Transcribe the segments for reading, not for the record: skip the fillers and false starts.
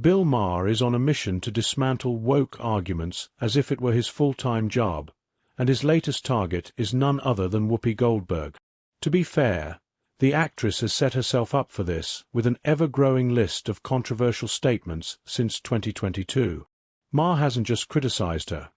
Bill Maher is on a mission to dismantle woke arguments as if it were his full-time job, and his latest target is none other than Whoopi Goldberg. To be fair, the actress has set herself up for this with an ever-growing list of controversial statements since 2022. Maher hasn't just criticized her.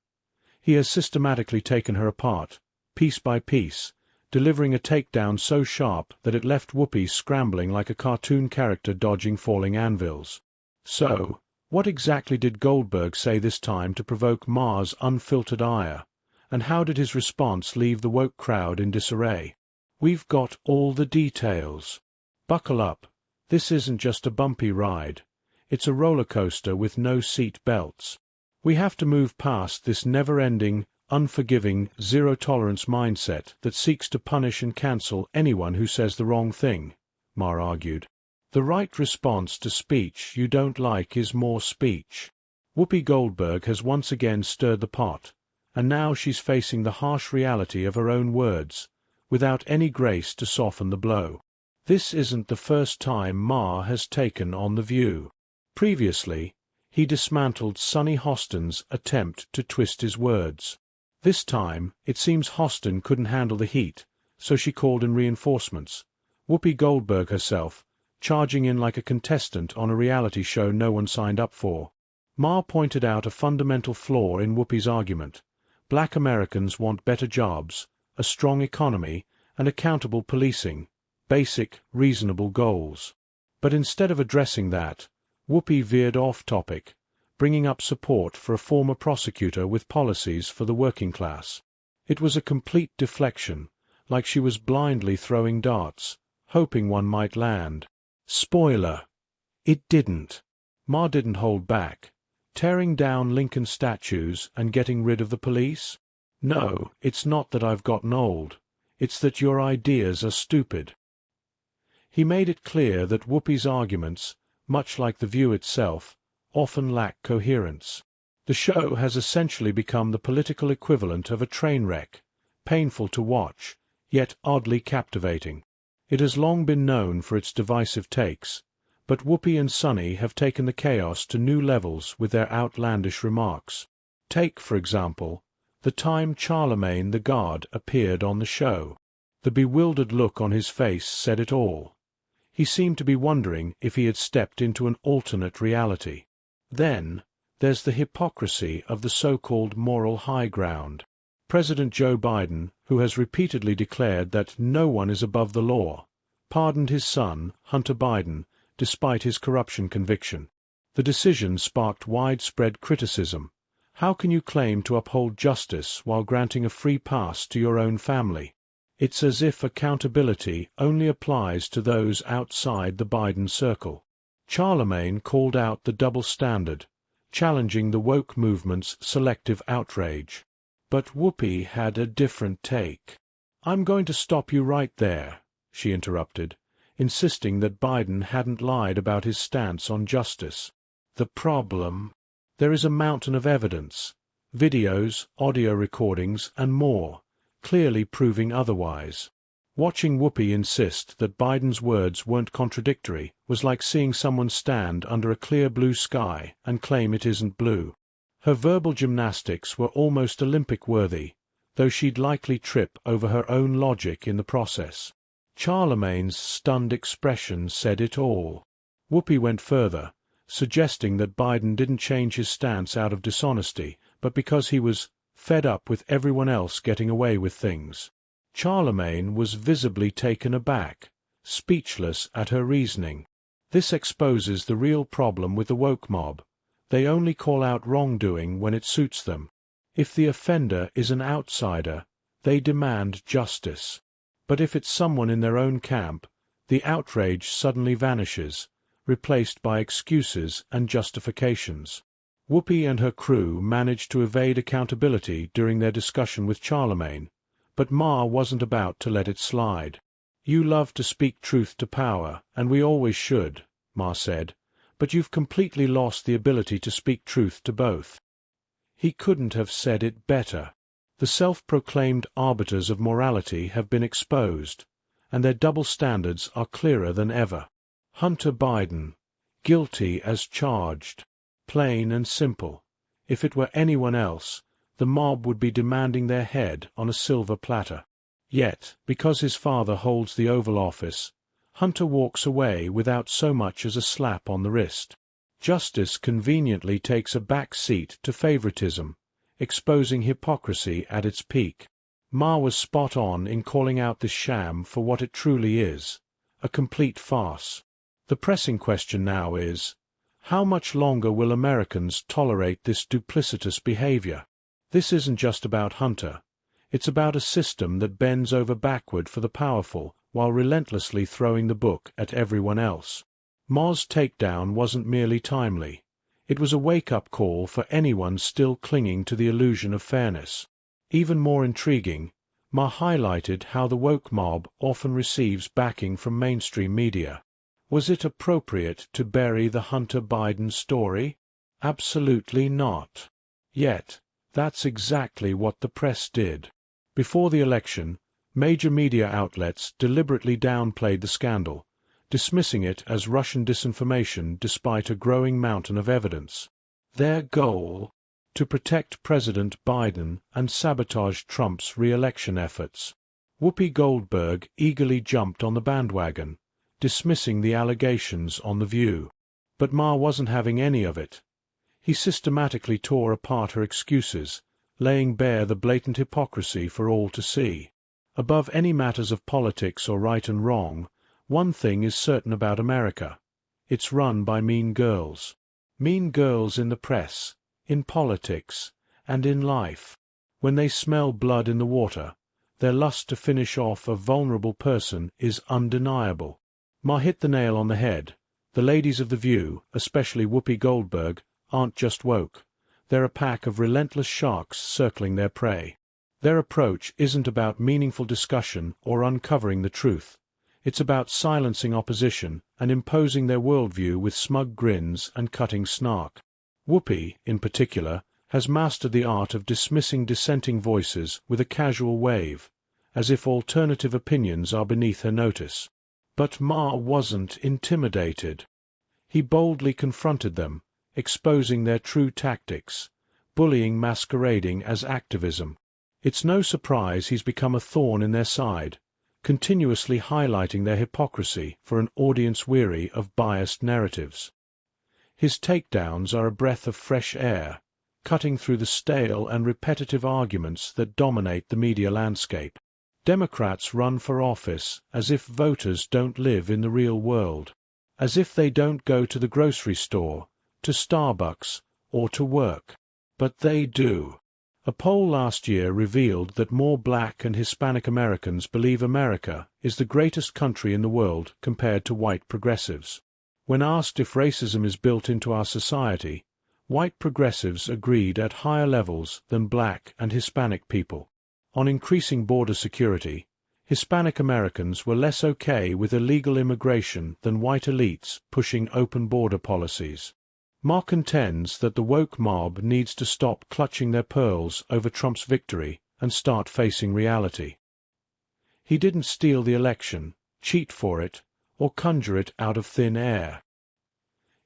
He has systematically taken her apart, piece by piece, delivering a takedown so sharp that it left Whoopi scrambling like a cartoon character dodging falling anvils. So, what exactly did Goldberg say this time to provoke Maher's unfiltered ire, and how did his response leave the woke crowd in disarray? We've got all the details. Buckle up. This isn't just a bumpy ride. It's a roller coaster with no seat belts. We have to move past this never-ending, unforgiving, zero-tolerance mindset that seeks to punish and cancel anyone who says the wrong thing, Maher argued. The right response to speech you don't like is more speech. Whoopi Goldberg has once again stirred the pot, and now she's facing the harsh reality of her own words, without any grace to soften the blow. This isn't the first time Maher has taken on The View. Previously, he dismantled Sunny Hostin's attempt to twist his words. This time, it seems Hostin couldn't handle the heat, so she called in reinforcements. Whoopi Goldberg herself, charging in like a contestant on a reality show no one signed up for. Maher pointed out a fundamental flaw in Whoopi's argument. Black Americans want better jobs, a strong economy, and accountable policing, basic, reasonable goals. But instead of addressing that, Whoopi veered off topic, bringing up support for a former prosecutor with policies for the working class. It was a complete deflection, like she was blindly throwing darts, hoping one might land. Spoiler: it didn't. Maher didn't hold back. Tearing down Lincoln statues and getting rid of the police? No, it's not that I've gotten old. It's that your ideas are stupid. He made it clear that Whoopi's arguments, much like The View itself, often lack coherence. The show has essentially become the political equivalent of a train wreck, painful to watch, yet oddly captivating. It has long been known for its divisive takes, but Whoopi and Sunny have taken the chaos to new levels with their outlandish remarks. Take, for example, the time Charlemagne the God appeared on the show. The bewildered look on his face said it all. He seemed to be wondering if he had stepped into an alternate reality. Then, there's the hypocrisy of the so-called moral high ground. President Joe Biden, who has repeatedly declared that no one is above the law, pardoned his son, Hunter Biden, despite his corruption conviction. The decision sparked widespread criticism. How can you claim to uphold justice while granting a free pass to your own family? It's as if accountability only applies to those outside the Biden circle. Charlemagne called out the double standard, challenging the woke movement's selective outrage. But Whoopi had a different take. "I'm going to stop you right there," she interrupted, insisting that Biden hadn't lied about his stance on justice. "The problem? There is a mountain of evidence, videos, audio recordings, and more, clearly proving otherwise." Watching Whoopi insist that Biden's words weren't contradictory was like seeing someone stand under a clear blue sky and claim it isn't blue. Her verbal gymnastics were almost Olympic-worthy, though she'd likely trip over her own logic in the process. Charlemagne's stunned expression said it all. Whoopi went further, suggesting that Biden didn't change his stance out of dishonesty, but because he was fed up with everyone else getting away with things. Charlemagne was visibly taken aback, speechless at her reasoning. This exposes the real problem with the woke mob. They only call out wrongdoing when it suits them. If the offender is an outsider, they demand justice. But if it's someone in their own camp, the outrage suddenly vanishes, replaced by excuses and justifications. Whoopi and her crew managed to evade accountability during their discussion with Charlemagne, but Maher wasn't about to let it slide. "You love to speak truth to power, and we always should," Maher said, "but you've completely lost the ability to speak truth to both." He couldn't have said it better. The self-proclaimed arbiters of morality have been exposed, and their double standards are clearer than ever. Hunter Biden, Guilty as charged. Plain and simple. If it were anyone else, the mob would be demanding their head on a silver platter. Yet, because his father holds the Oval Office, Hunter walks away without so much as a slap on the wrist. Justice conveniently takes a back seat to favoritism, exposing hypocrisy at its peak. Maher was spot on in calling out this sham for what it truly is, a complete farce. The pressing question now is, how much longer will Americans tolerate this duplicitous behavior? This isn't just about Hunter. It's about a system that bends over backward for the powerful while relentlessly throwing the book at everyone else. Maher's takedown wasn't merely timely. It was a wake-up call for anyone still clinging to the illusion of fairness. Even more intriguing, Maher highlighted how the woke mob often receives backing from mainstream media. Was it appropriate to bury the Hunter Biden story? Absolutely not. Yet, that's exactly what the press did. Before the election, major media outlets deliberately downplayed the scandal, dismissing it as Russian disinformation despite a growing mountain of evidence. Their goal? To protect President Biden and sabotage Trump's re-election efforts. Whoopi Goldberg eagerly jumped on the bandwagon, dismissing the allegations on The View. But Maher wasn't having any of it. He systematically tore apart her excuses, laying bare the blatant hypocrisy for all to see. Above any matters of politics or right and wrong, one thing is certain about America. It's run by mean girls. Mean girls in the press, in politics, and in life. When they smell blood in the water, their lust to finish off a vulnerable person is undeniable. Maher hit the nail on the head. The ladies of The View, especially Whoopi Goldberg, aren't just woke. They're a pack of relentless sharks circling their prey. Their approach isn't about meaningful discussion or uncovering the truth. It's about silencing opposition and imposing their worldview with smug grins and cutting snark. Whoopi, in particular, has mastered the art of dismissing dissenting voices with a casual wave, as if alternative opinions are beneath her notice. But Maher wasn't intimidated. He boldly confronted them, exposing their true tactics, bullying masquerading as activism. It's no surprise he's become a thorn in their side, continuously highlighting their hypocrisy for an audience weary of biased narratives. His takedowns are a breath of fresh air, cutting through the stale and repetitive arguments that dominate the media landscape. Democrats run for office as if voters don't live in the real world, as if they don't go to the grocery store, to Starbucks, or to work. But they do. A poll last year revealed that more Black and Hispanic Americans believe America is the greatest country in the world compared to white progressives. When asked if racism is built into our society, white progressives agreed at higher levels than Black and Hispanic people. On increasing border security, Hispanic Americans were less okay with illegal immigration than white elites pushing open border policies. Maher contends that the woke mob needs to stop clutching their pearls over Trump's victory and start facing reality. He didn't steal the election, cheat for it, or conjure it out of thin air.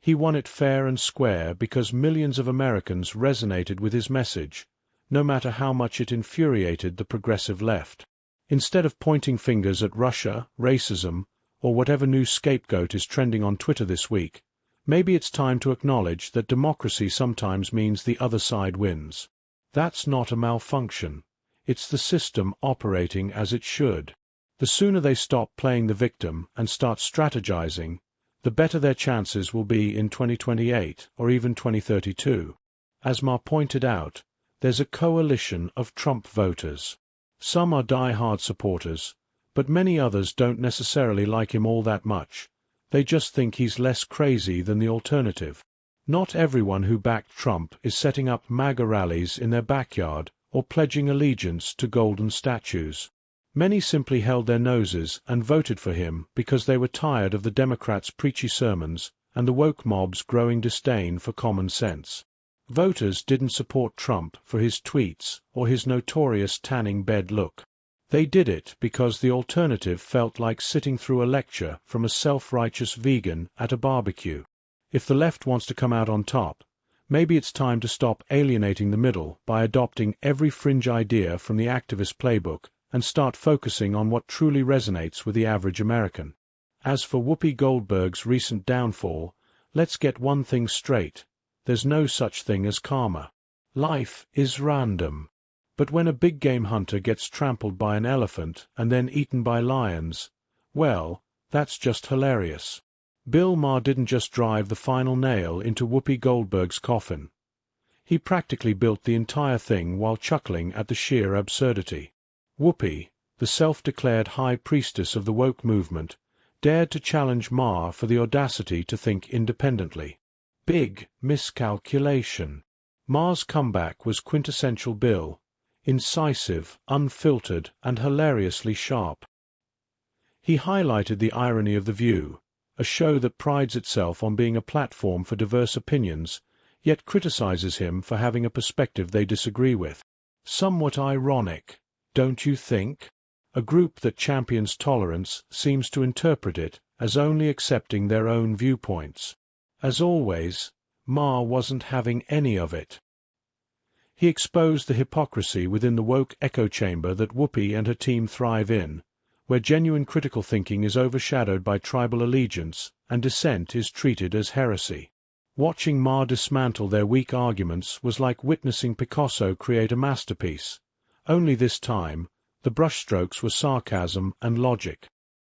He won it fair and square because millions of Americans resonated with his message, no matter how much it infuriated the progressive left. Instead of pointing fingers at Russia, racism, or whatever new scapegoat is trending on Twitter this week, maybe it's time to acknowledge that democracy sometimes means the other side wins. That's not a malfunction. It's the system operating as it should. The sooner they stop playing the victim and start strategizing, the better their chances will be in 2028 or even 2032. As Maher pointed out, there's a coalition of Trump voters. Some are die-hard supporters, but many others don't necessarily like him all that much. They just think he's less crazy than the alternative. Not everyone who backed Trump is setting up MAGA rallies in their backyard or pledging allegiance to golden statues. Many simply held their noses and voted for him because they were tired of the Democrats' preachy sermons and the woke mob's growing disdain for common sense. Voters didn't support Trump for his tweets or his notorious tanning bed look. They did it because the alternative felt like sitting through a lecture from a self-righteous vegan at a barbecue. If the left wants to come out on top, maybe it's time to stop alienating the middle by adopting every fringe idea from the activist playbook and start focusing on what truly resonates with the average American. As for Whoopi Goldberg's recent downfall, let's get one thing straight. There's no such thing as karma. Life is random. But when a big game hunter gets trampled by an elephant and then eaten by lions, well, that's just hilarious. Bill Maher didn't just drive the final nail into Whoopi Goldberg's coffin. He practically built the entire thing while chuckling at the sheer absurdity. Whoopi, the self-declared high priestess of the woke movement, dared to challenge Maher for the audacity to think independently. Big miscalculation. Maher's comeback was quintessential Bill, incisive, unfiltered, and hilariously sharp. He highlighted the irony of The View, a show that prides itself on being a platform for diverse opinions, yet criticizes him for having a perspective they disagree with. Somewhat ironic, don't you think? A group that champions tolerance seems to interpret it as only accepting their own viewpoints. As always, Maher wasn't having any of it. He exposed the hypocrisy within the woke echo chamber that Whoopi and her team thrive in, where genuine critical thinking is overshadowed by tribal allegiance and dissent is treated as heresy. Watching Maher dismantle their weak arguments was like witnessing Picasso create a masterpiece, only this time the brushstrokes were sarcasm and logic.